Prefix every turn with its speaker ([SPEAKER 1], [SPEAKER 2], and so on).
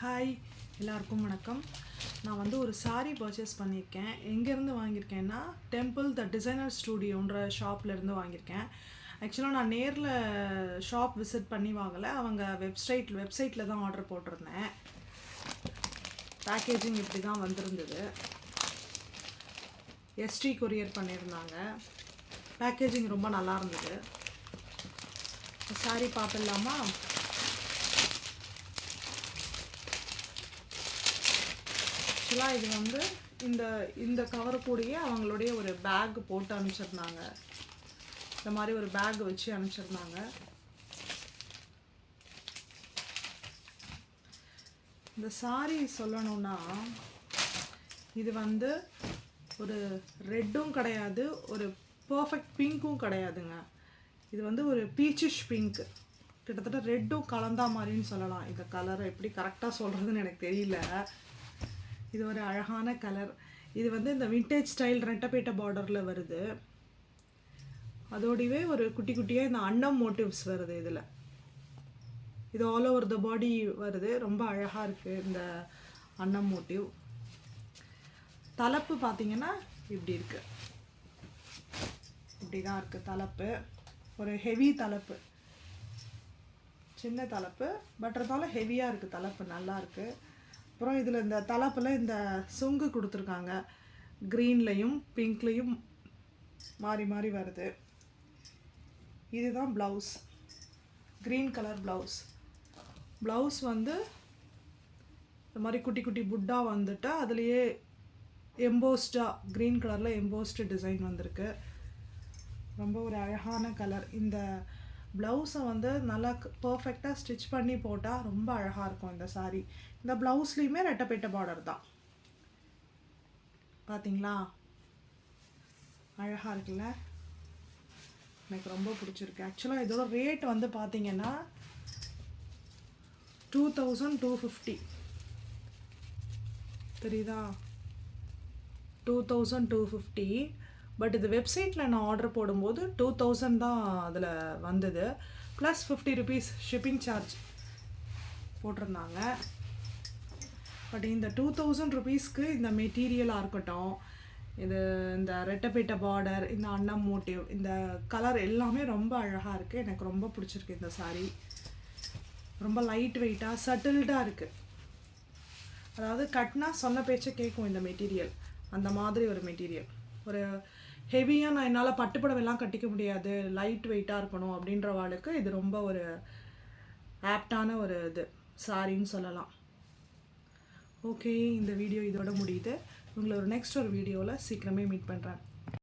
[SPEAKER 1] Hi, எல்லாருக்கும் வணக்கம். நான் வந்து ஒரு சாரீ பர்ச்சேஸ் பண்ணியிருக்கேன். எங்கேருந்து வாங்கியிருக்கேன்னா டெம்பிள் த டிசைனர் ஸ்டூடியோன்ற ஷாப்லேருந்து வாங்கியிருக்கேன். ஆக்சுவலாக நான் நேரில் ஷாப் விசிட் பண்ணி வாங்கலை, அவங்க வெப்சைட்டில் தான் ஆர்டர் போட்டிருந்தேன். பேக்கேஜிங் இப்படி தான் வந்திருந்தது. எஸ்டி கொரியர் பண்ணியிருந்தாங்க. பேக்கேஜிங் ரொம்ப நல்லா இருந்தது. சாரீ பார்த்துடலாமா? ஆக்சுவலாக இது வந்து இந்த கவர் கூடயே அவங்களுடைய ஒரு பேக் போட்டு அனுப்பிச்சிருந்தாங்க. இந்த மாதிரி ஒரு பேக் வச்சு அனுப்பிச்சிருந்தாங்க. இந்த சாரீ சொல்லணும்னா இது வந்து ஒரு ரெட்டும் கிடையாது, ஒரு பர்ஃபெக்ட் பிங்க்கும் கிடையாதுங்க. இது வந்து ஒரு பீச்சிஷ் பிங்க், கிட்டத்தட்ட ரெட்டும் கலந்தா மாதிரின்னு சொல்லலாம். இந்த கலரை எப்படி கரெக்டாக சொல்கிறதுன்னு எனக்கு தெரியல. இது ஒரு அழகான கலர். இது வந்து இந்த விண்டேஜ் ஸ்டைல் ரெட்டப்பேட்டை பார்டரில் வருது. அதோடவே ஒரு குட்டி குட்டியாக இந்த அன்னம் மோட்டிவ்ஸ் வருது. இதில் இது ஆல் ஓவர் த பாடி வருது. ரொம்ப அழகாக இருக்குது இந்த அன்னம் மோட்டிவ். தலைப்பு பார்த்தீங்கன்னா இப்படி இருக்குது, இப்படி தான் இருக்குது தலைப்பு. ஒரு ஹெவி தலைப்பு, சின்ன தலைப்பு, பட் இருந்தாலும் ஹெவியாக இருக்குது தலைப்பு, நல்லா இருக்குது. அப்புறம் இதில் இந்த தலைப்பில் இந்த சுங்கு கொடுத்துருக்காங்க, க்ரீன்லேயும் பிங்க்லேயும் மாறி மாறி வருது. இதுதான் blouse, green colour blouse. Blouse வந்து இந்த மாதிரி குட்டி குட்டி புட்டா வந்துட்டு அதுலேயே எம்போஸ்டாக க்ரீன் கலரில் எம்போஸ்டு டிசைன் வந்திருக்கு. ரொம்ப ஒரு அழகான கலர். இந்த ப்ளவுஸை வந்து நல்லா பர்ஃபெக்டாக ஸ்டிச் பண்ணி போட்டால் ரொம்ப அழகாக இருக்கும் இந்த சாரீ. இந்த ப்ளவுஸ்லேயுமே ரெட்டப்பேட்டை பார்டர் தான். பார்த்தீங்களா, அழகாக இருக்குல்ல? எனக்கு ரொம்ப பிடிச்சிருக்கு. ஆக்சுவலாக இதோட ரேட் வந்து பார்த்தீங்கன்னா 2250. தெரியுதா, 2250. பட் இது வெப்சைட்டில் நான் ஆர்டர் போடும்போது 2000 தான் அதில் வந்தது, ப்ளஸ் 50 ருபீஸ் ஷிப்பிங் சார்ஜ் போட்டிருந்தாங்க. பட் இந்த 2000 ருபீஸ்க்கு இந்த மெட்டீரியலாக இருக்கட்டும், இந்த ரெட்டப்பேட்டை பார்டர், இந்த அன்னம் மோட்டிவ், இந்த கலர் எல்லாமே ரொம்ப அழகாக இருக்குது. எனக்கு ரொம்ப பிடிச்சிருக்கு இந்த சாரீ. ரொம்ப லைட் வெயிட்டாக சட்டில்டாக இருக்குது. அதாவது கட்டினா சொன்ன பேச்சை கேட்கும் இந்த மெட்டீரியல், அந்த மாதிரி ஒரு மெட்டீரியல். ஒரு ஹெவியாக நான் என்னால் பட்டுப்புடவைலாம் கட்டிக்க முடியாது, லைட் வெயிட்டாக இருக்கணும் அப்படின்றவாளுக்கு இது ரொம்ப ஒரு ஆப்டான ஒரு இது சாரின்னு சொல்லலாம். ஓகே, இந்த வீடியோ இதோட முடியுது. உங்களை ஒரு நெக்ஸ்ட் ஒரு வீடியோவில் சீக்கிரமே மீட் பண்ணுறேன்.